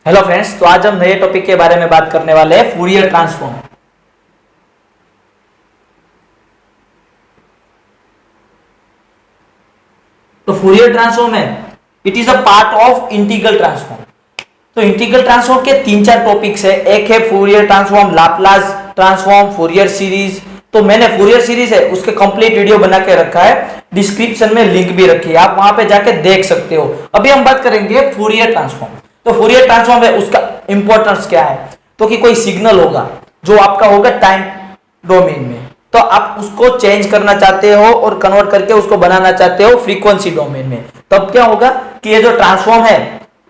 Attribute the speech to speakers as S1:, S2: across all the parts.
S1: Hello friends, तो आज हम नए टॉपिक के बारे में बात करने वाले हैं, फूरियर ट्रांसफॉर्म। तो फूरियर ट्रांसफॉर्म है, it is a part of integral transform. तो इंटीग्रल ट्रांसफॉर्म के तीन चार टॉपिक्स है। एक है Fourier transform, Laplace transform, Fourier series. तो मैंने फूरियर सीरीज है उसके कंप्लीट वीडियो बना के रखा है, डिस्क्रिप्शन में लिंक भी रखी है, आप वहां पे जाके देख सकते हो। अभी हम बात करेंगे फूरियर ट्रांसफॉर्म। तो फूरियर ट्रांसफॉर्म है, उसका इंपॉर्टेंस क्या है? तो कि कोई सिग्नल होगा जो आपका होगा टाइम डोमेन में, तो आप उसको चेंज करना चाहते हो और कन्वर्ट करके उसको बनाना चाहते हो फ्रीक्वेंसी डोमेन में, तब क्या होगा कि ये जो ट्रांसफॉर्म है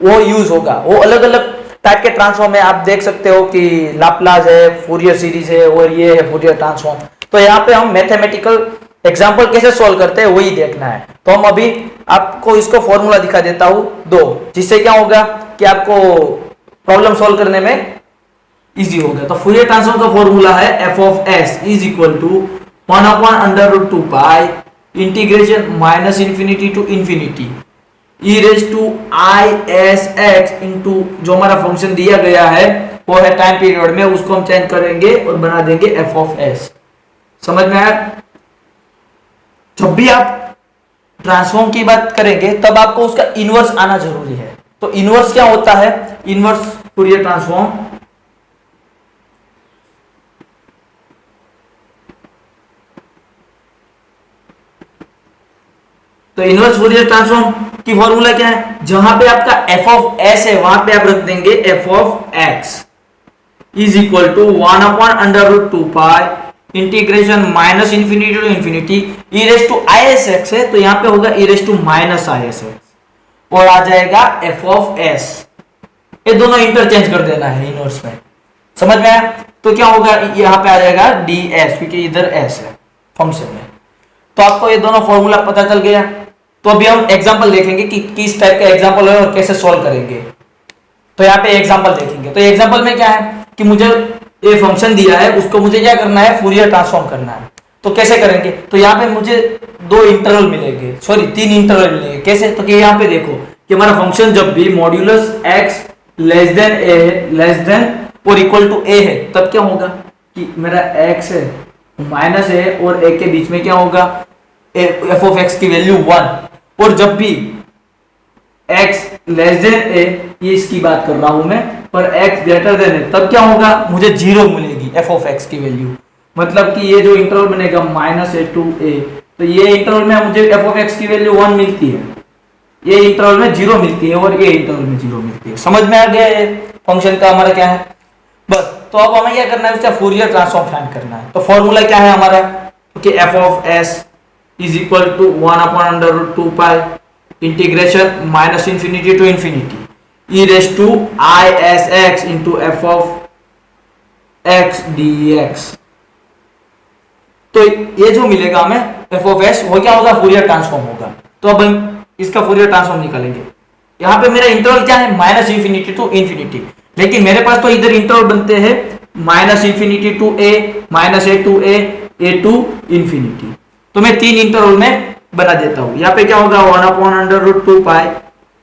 S1: वो यूज होगा। वो अलग अलग टाइप के ट्रांसफॉर्म है, आप देख सकते हो कि लाप्लास है, फूरियर सीरीज है और ये है फूरियर ट्रांसफॉर्म। तो यहाँ पे हम मैथमेटिकल एग्जाम्पल कैसे सॉल्व करते हैं वही देखना है। तो हम अभी आपको इसको फॉर्मूला दिखा देता हूं दो, जिससे क्या होगा कि आपको प्रॉब्लम सॉल्व करने में इजी होगा। तो फूरियर ट्रांसफॉर्म का फॉर्मूला है f of s is equal to 1/√2 pi integration minus infinity to infinity e raise to I S x into जो हमारा फंक्शन दिया गया है वो है टाइम पीरियड में, उसको हम चेंज करेंगे और बना देंगे एफ ऑफ एस। समझ में आया? जब भी आप ट्रांसफॉर्म की बात करेंगे तब आपको उसका इनवर्स आना जरूरी है। तो इनवर्स क्या होता है? इनवर्स फूरियर ट्रांसफॉर्म तो इनवर्स फूरियर ट्रांसफॉर्म की फॉर्मूला क्या है? जहां पे आपका एफ ऑफ एस है वहां पे आप रख देंगे f of x is equal to 1/√2 pi integration minus infinity to infinity e raise to I S x है, तो यहां पे होगा e raise to minus i S x और आ जाएगा एफ ऑफ एस। ये दोनों इंटरचेंज कर देना है इनवर्स में। समझ में आया? तो क्या होगा, यहां पे आ जाएगा डी एस, क्योंकि इधर एस है फंक्शन में। तो आपको ये दोनों फॉर्मूला पता चल गया। तो अभी हम एग्जांपल देखेंगे कि किस टाइप का एग्जांपल है और कैसे सॉल्व करेंगे। तो यहाँ पे एग्जांपल देखेंगे। तो एग्जांपल में क्या है कि मुझे ये फंक्शन दिया है, उसको मुझे क्या करना है, फूरियर ट्रांसफॉर्म करना है। तो कैसे करेंगे? तो यहाँ पे मुझे दो इंटरवल मिलेंगे, सॉरी तीन इंटरवल मिलेंगे। कैसे? तो कि यहाँ पे देखो कि हमारा फंक्शन जब भी मॉड्यूलस एक्स लेस देन ए लेस देन और इक्वल टू ए है, तब क्या होगा कि मेरा एक्स है माइनस ए और ए के बीच में क्या होगा, एफ ऑफ एक्स की वैल्यू 1। और जब भी x लेस देन ए, ये इसकी बात कर रहा हूं मैं, पर x ग्रेटर देन है तब क्या होगा, मुझे 0 मिलेगी एफ ऑफ एक्स की वैल्यू। मतलब कि ये जो इंटरवल बनेगा माइनस ए टू ए, तो ये इंटरवल में मुझे एफ ऑफ एक्स की वैल्यू 1 मिलती है, ये इंटरवल में 0 मिलती है और ये इंटरवल में 0 मिलती है। समझ में आ गया ये फंक्शन का हमारा क्या है? बस। तो अब हमें क्या करना है, उसका फूरियर ट्रांसफॉर्म फाइंड करना है। तो फॉर्मूला क्या है हमारा कि f of s is equal to 1/√2 pi integration minus infinity to infinity e raise to I S x into F of x d x. तो ये जो मिलेगा हमें एफ ऑफ एस वो क्या होगा, फूरियर ट्रांसफॉर्म होगा। तो अब हम इसका फूरियर ट्रांसफॉर्म निकालेंगे। यहाँ पे मेरा इंटरवल क्या है, माइनस इंफिनिटी टू इंफिनिटी, लेकिन मेरे पास तो इधर इंटरवल बनते हैं minus infinity to a, minus a to a to infinity. तो मैं तीन इंटरवल में बना देता हूं। यहाँ पे क्या होगा 1/√2 pi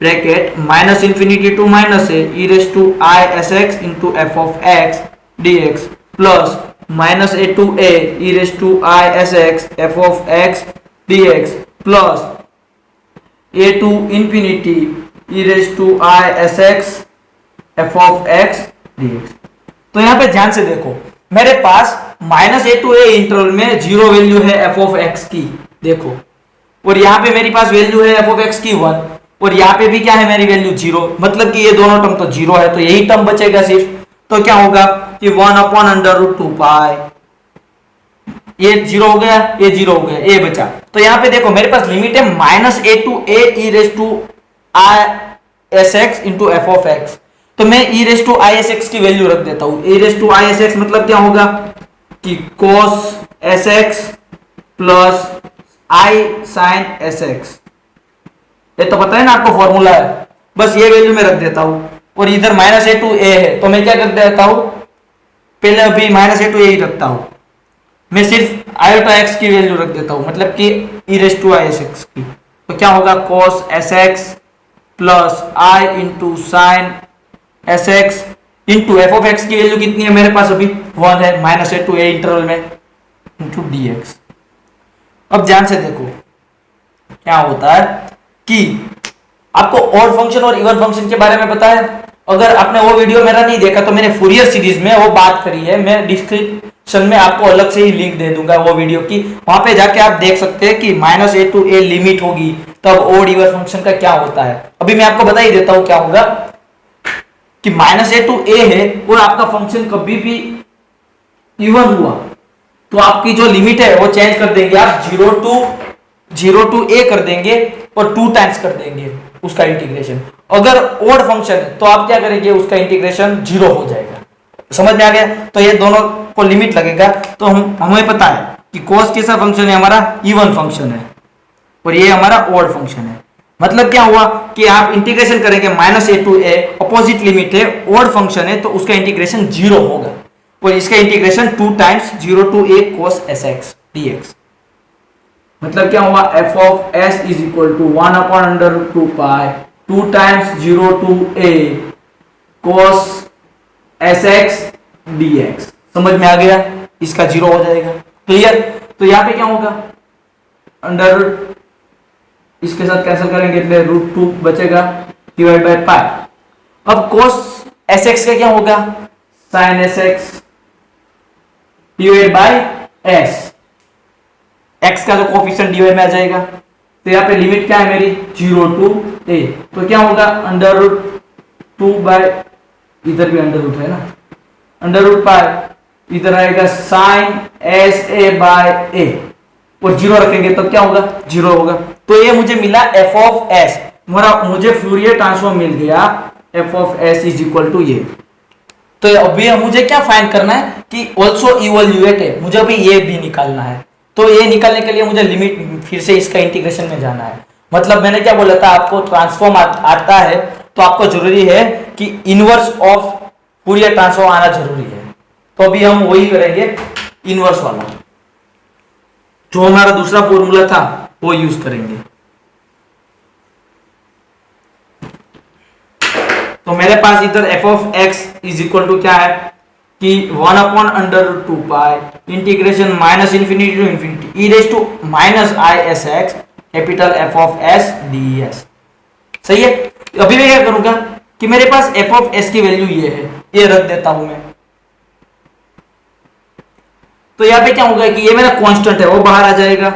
S1: bracket minus infinity to minus a e raise to I S x into F of x d x plus minus a to a e raise to I S x f of x d x plus a to infinity e raise to I S x f of x d x. तो यहाँ पे ध्यान से देखो, मेरे पास minus a to a interval में 0 value है एफ ऑफ एक्स की, देखो, और यहाँ पे मेरी पास वैल्यू है एफ ऑफ एक्स की 1, और यहाँ पे भी क्या है मेरी वैल्यू 0, मतलब कि ये दोनों टर्म तो 0 है, तो यही टर्म बचेगा सिर्फ। तो क्या होगा कि 1/√2 पाई, ये 0 हो गया, ये 0 हो गया, ये बचा। तो यहाँ पे देखो मेरे पास लिमिट है minus a to a e raise to I S x into F of x. तो मैं e raise to I S x की वैल्यू रख देता हूं। E raise to I S x मतलब क्या होगा कि cos s x plus i sine s x. ये तो पता है ना आपको फॉर्मूला है, बस ये वैल्यू मैं रख देता हूं। और इधर माइनस ए टू ए है, तो मैं क्या कर देता हूं, पहले अभी माइनस ए टू ए ही रखता हूं, मैं सिर्फ आयोटा एक्स की वैल्यू रख देता हूं, मतलब कि e raise to I S x की। तो क्या होगा cos s x plus i into sine s x into F of x की वैल्यू कितनी है मेरे पास अभी 1 है, minus a to a interval में इंटू डी एक्स। अब ध्यान से देखो क्या होता है कि आपको ऑड फंक्शन और इवन फंक्शन के बारे में पता है। अगर आपने वो वीडियो मेरा नहीं देखा तो मैंने फूरियर सीरीज में वो बात करी है, मैं डिस्क्रिप्शन में आपको अलग से ही लिंक दे दूंगा वो वीडियो की, वहां पे जाके आप देख सकते हैं कि minus a to a limit होगी तब ऑड इवन फंक्शन का क्या होता है। अभी मैं आपको बता ही देता हूं क्या होगा कि माइनस ए टू ए है और आपका फंक्शन कभी भी इवन हुआ तो आपकी जो लिमिट है वो चेंज कर देंगे आप, जीरो टू ए कर देंगे और 2 टाइम्स कर देंगे उसका इंटीग्रेशन। अगर ओड फंक्शन है तो आप क्या करेंगे, उसका इंटीग्रेशन 0 हो जाएगा। समझ में आ गया? तो ये दोनों को लिमिट लगेगा तो हमें पता है कि cos कैसा फंक्शन है, हमारा इवन फंक्शन है और ये हमारा ओड फंक्शन है। मतलब क्या हुआ कि आप इंटीग्रेशन करेंगे minus a to a, opposite limit है, ओड फंक्शन है तो उसका इंटीग्रेशन 0 होगा और इसका integration 2 times 0 to a cos sx dx। मतलब क्या हुआ, f of s is equal to 1 upon under root 2 pi 2 times 0 to a cos sx dx। समझ में आ गया? इसका 0 हो जाएगा। क्लियर? तो यहां पे क्या होगा, अंडर रूट इसके साथ कैंसिल करेंगे इसलिए रूट 2 बचेगा डिवाइड बाय पाई। अब cos sx का क्या होगा, sin sx divide by s, x का जो कोफिशिएंट डिवाइड में आ जाएगा। तो यहाँ पे लिमिट क्या है मेरी 0 टू a, तो क्या होगा अंडर रूट 2 बाय, इधर भी अंडर रूट है ना, अंडर रूट पाई, इधर आएगा साइन एस ए बाय ए और 0 रखेंगे तब क्या होगा 0 होगा। तो ये मुझे मिला एफ ऑफ एस, मुझे फ्यूरियर ट्रांसफॉर्म मिल गया f of s is equal to ये। तो अभी मुझे क्या फाइंड करना है कि ऑल्सो इवैल्यूएट है, मुझे अभी ये भी निकालना है। तो ये निकालने के लिए मुझे लिमिट फिर से इसका इंटीग्रेशन में जाना है। मतलब मैंने क्या बोला था, आपको ट्रांसफॉर्म आता है तो आपको जरूरी है कि इनवर्स ऑफ फूरियर ट्रांसफॉर्म आना जरूरी है। तो अभी हम वही करेंगे, इनवर्स वाला जो हमारा दूसरा फॉर्मूला था वो यूज करेंगे। तो मेरे पास इधर f of x is equal to क्या है कि 1 upon under root 2 pi integration minus infinity to infinity e raise to minus i S x capital f of s d s. सही है? अभी मैं क्या करूंगा कि मेरे पास एफ ऑफ एस की वैल्यू ये है, ये रख देता हूं मैं। तो यहां पे क्या होगा कि ये मेरा कांस्टेंट है वो बाहर आ जाएगा,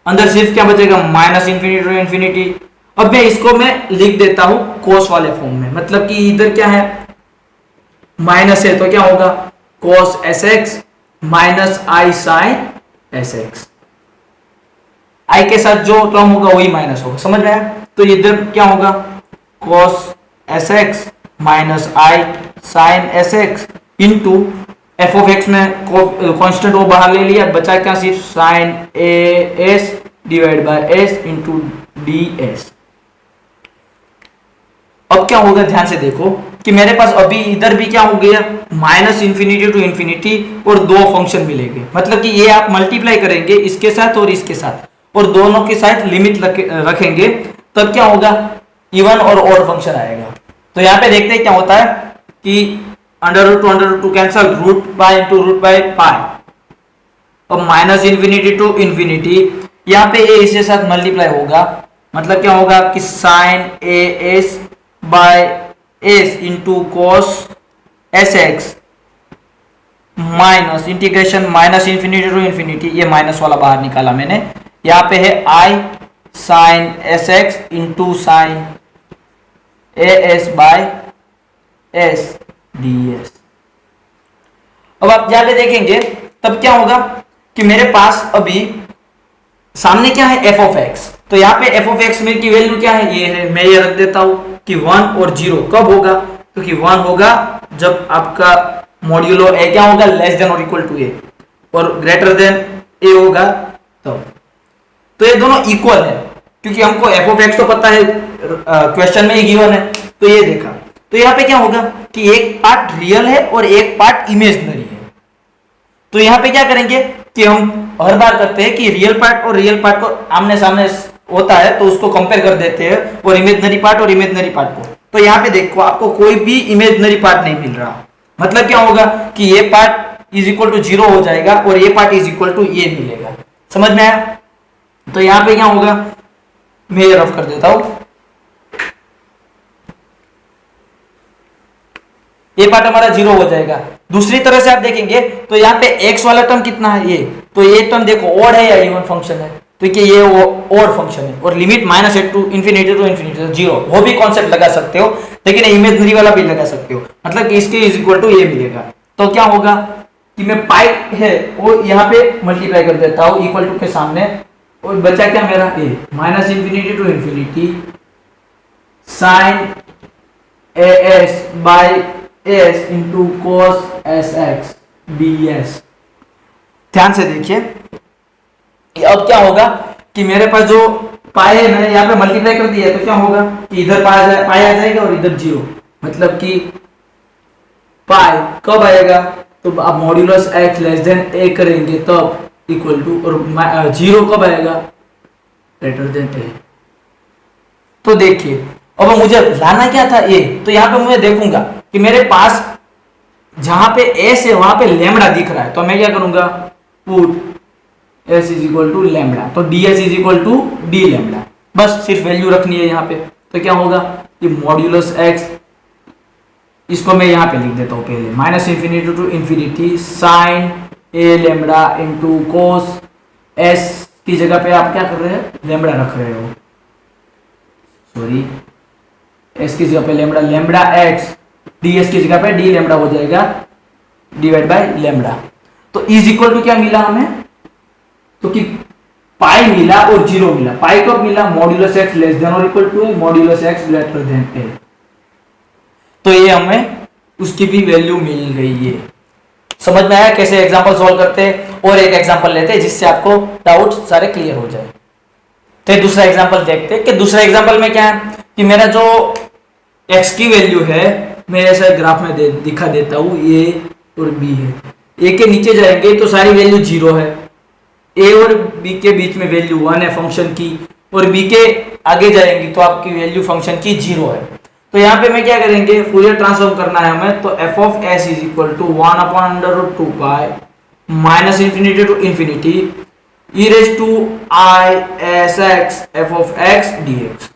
S1: अंदर सिर्फ क्या बचेगा माइनस इंफिनिटी टू इंफिनिटी। अब मैं इसको मैं लिख देता हूं कोस वाले फॉर्म में, मतलब कि इधर क्या है माइनस है तो क्या होगा cos sx minus i sine sx, आई के साथ जो टर्म होगा वही माइनस होगा। समझ में आया? तो इधर क्या होगा cos sx minus i sine sx into F of x में कांस्टेंट वो बाहर ले लिया, बचा क्या सिर्फ sine a s divide by s into d s. अब क्या होगा ध्यान से देखो कि मेरे पास अभी इधर भी क्या हो गया माइनस इंफिनिटी टू इंफिनिटी और 2 फंक्शन मिलेंगे। मतलब कि ये आप मल्टीप्लाई करेंगे इसके साथ और इसके साथ और दोनों के साथ लिमिट रखेंगे तब क्या होगा इवन और ऑड फंक्शन आएगा। तो यहाँ पे देखते हैं क्या होता है कि under root two cancel, root pi into root by pi, अब माइनस इंफिनिटी टू इंफिनिटी, यहाँ पे ये इसके साथ मल्टीप्लाई होगा। मतलब क्या होगा कि sine a s by s into cos s x minus integration minus infinity to infinity, ये माइनस वाला बाहर निकाला मैंने। यहाँ पे है i sine s x into sine a s by s d s. अब आप यहाँ पे देखेंगे तब क्या होगा कि मेरे पास अभी सामने क्या है एफ ऑफ एक्स, तो यहाँ पे एफ ऑफ एक्स में की वैल्यू क्या है ये है, मैं ये रख देता हूं कि 1 और 0 कब होगा, क्योंकि 1 होगा जब आपका मॉड्यूलो ए क्या होगा लेस देन और इक्वल टू ए और ग्रेटर देन ए होगा तब। तो ये दोनों इक्वल है क्योंकि हमको एफ ऑफ एक्स तो पता है, क्वेश्चन में गिवन है तो ये देखा। तो यहाँ पे क्या होगा कि एक पार्ट रियल है और एक पार्ट इमेजिनरी है। तो यहाँ पे क्या करेंगे कि हम हर बार करते हैं कि रियल पार्ट और रियल पार्ट को आमने सामने होता है तो उसको कंपेयर कर देते हैं, और इमेजिनरी पार्ट और इमेजिनरी पार्ट को। तो यहाँ पे देखो आपको कोई भी इमेजिनरी पार्ट नहीं मिल रहा, मतलब क्या होगा कि ये पार्ट इज इक्वल टू 0 हो जाएगा और ये पार्ट इज इक्वल टू ये मिलेगा। समझ में आया? तो यहाँ पे क्या होगा, मैं ये रफ कर देता हूं, ये पार्ट हमारा 0 हो जाएगा। दूसरी तरह से आप देखेंगे तो यहाँ पे x वाला टर्म कितना है, ये तो ये टर्म देखो ऑड है या इवन फंक्शन है, तो कि ये ऑड फंक्शन है, और लिमिट -8 टू इन्फिनिटी 0, वो भी कॉन्सेप्ट लगा सकते हो, लेकिन इमेजिनरी वाला भी लगा सकते हो, मतलब कि इसके इज इक्वल टू ये मिलेगा। तो क्या होगा कि मैं पाई है वो यहाँ पे मल्टीप्लाई कर देता हूँ इक्वल टू के सामने, और बचा क्या मेरा a -minus infinity to infinity sine s by s into cos s x ds। ध्यान से देखिए अब क्या होगा कि मेरे पास जो पाई है मैंने यहाँ पे मल्टीप्लाई कर दिया है, तो क्या होगा कि इधर पाई आ जाएगा और इधर 0, मतलब कि पाई कब आएगा, तो आप modulus x less then a करेंगे तब इक्वल टू, और 0 कब आएगा, ग्रेटर देन a। तो देखिए अब मुझे लाना क्या था a, तो यहाँ पे मैं देखूंगा कि मेरे पास जहां पे s है वहां पे लैम्बडा दिख रहा है, तो मैं क्या करूंगा put s is equal to lambda, तो ds is equal to d lambda, बस सिर्फ वैल्यू रखनी है यहाँ पे। तो क्या होगा कि मॉड्यूलस x, इसको मैं यहाँ पे लिख देता हूँ पहले, -infinity to infinity sine a lambda into cos s की जगह पे आप क्या कर रहे हैं, लैम्बडा रख रहे हो, सॉरी s की जगह पे लैम्बडा, लैम्बडा x ds की जगह पे d लैम्बडा हो जाएगा डिवाइड बाय लैम्बडा। तो इज इक्वल टू क्या मिला हमें, तो कि पाई मिला और 0 मिला। पाई कब मिला, मॉड्यूलस x लेस देन और equal to modulus x greater than a, तो ये हमें उसकी भी वैल्यू मिल गई है। समझ में आया कैसे एग्जांपल सॉल्व करते हैं? और एक एग्जांपल लेते हैं जिससे आपको डाउट सारे क्लियर हो जाए। तो दूसरा एग्जांपल देखते हैं कि दूसरा एग्जांपल में क्या है कि मेरा जो x की वैल्यू है मैं ऐसा ग्राफ में दिखा देता हूं, a और b है, a के नीचे जाएंगे तो सारी वैल्यू 0 है, a और b के बीच में वैल्यू 1 है फंक्शन की, और b के आगे जाएंगी तो आपकी वैल्यू फंक्शन की 0 है। तो यहाँ पे मैं क्या करेंगे, फूरियर ट्रांसफॉर्म करना है हमें, तो f of s is equal to 1/√2 pi -infinity to infinity e raise to i s x f of x dx।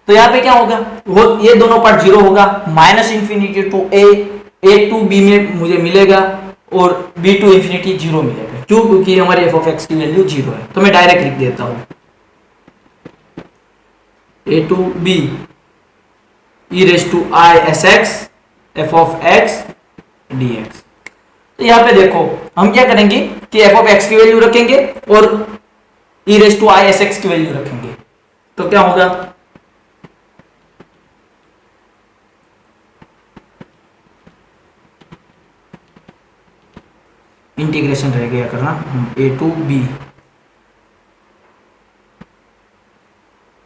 S1: तो यहाँ पे क्या होगा, वो ये दोनों पार्ट 0 होगा, -infinity to a to b में मुझे मिलेगा और b टू इन्फिनिटी 0 मिलेगा, क्यों, क्योंकि हमारी f ऑफ x की वैल्यू 0 है। तो मैं डायरेक्ट लिख देता हूं a to b e raise to i s x f of x dx। तो यहाँ पे देखो हम क्या करेंगे कि f ऑफ x की वैल्यू रखेंगे और e raise to i s x की वैल्यू रखेंगे, तो क्या होगा, इंटीग्रेशन रह गया करना, a to b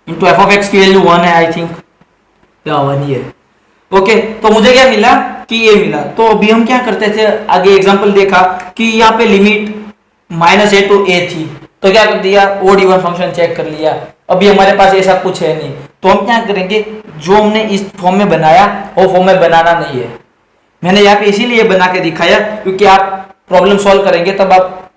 S1: into F of x की वैल्यू 1 है, आई थिंक क्या 1 ही है। ओके, तो मुझे क्या मिला कि ये मिला। तो अभी हम क्या करते थे, आगे एग्जांपल देखा कि यहाँ पे लिमिट -a टू a थी, तो क्या कर दिया, ओड इवन फंक्शन चेक कर लिया। अभी हमारे पास ऐसा कुछ है नहीं, तो हम क्या करेंगे, जो हमने इस फॉर्म में बनाया वो फॉर्म में बनाना नहीं है। मैंने यहाँ पे इसीलिए बना के दिखाया क्योंकि आप प्रॉब्लम सॉल्व करेंगे तब आप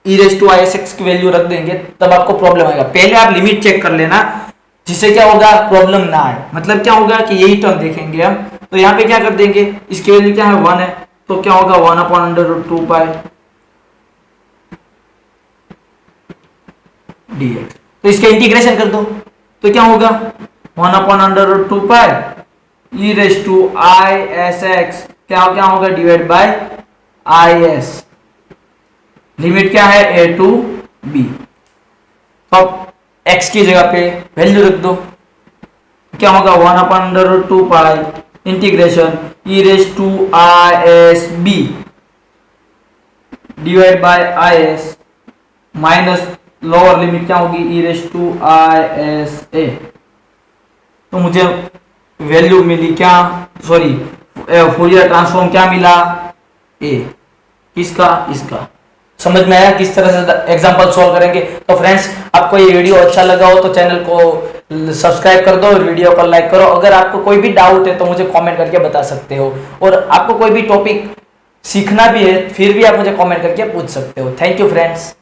S1: e raise to I S x की वैल्यू रख देंगे, तब आपको प्रॉब्लम आएगा। पहले आप लिमिट चेक कर लेना, जिससे क्या होगा, प्रॉब्लम ना आए। मतलब क्या होगा कि यही टर्म देखेंगे हम, तो यहाँ पे क्या कर देंगे, इसकी वैल्यू क्या है 1 है, तो क्या होगा 1/√2 पाई dx। तो इसका इंटीग्रेशन कर दो, तो क्या होगा 1/√2 pi e raise to I S X क्या होगा divide by I S. Limit क्या है a टू b, तो x की जगह पे वैल्यू रख दो, क्या होगा 1/√2 pi integration e raise to I S B divide by I S minus lower limit क्या होगी e raise to I S A. तो मुझे वैल्यू मिली क्या, फूरियर ट्रांसफॉर्म क्या मिला, a, किसका, इसका। समझ में आया किस तरह से एग्जांपल सॉल्व करेंगे। तो फ्रेंड्स, आपको ये वीडियो अच्छा लगा हो तो चैनल को सब्सक्राइब कर दो और वीडियो को लाइक करो। अगर आपको कोई भी डाउट है तो मुझे कमेंट करके बता सकते हो, और आपको कोई भी टॉपिक सीखना भी है फिर भी आप मुझे कमेंट करके पूछ सकते हो। Thank you friends.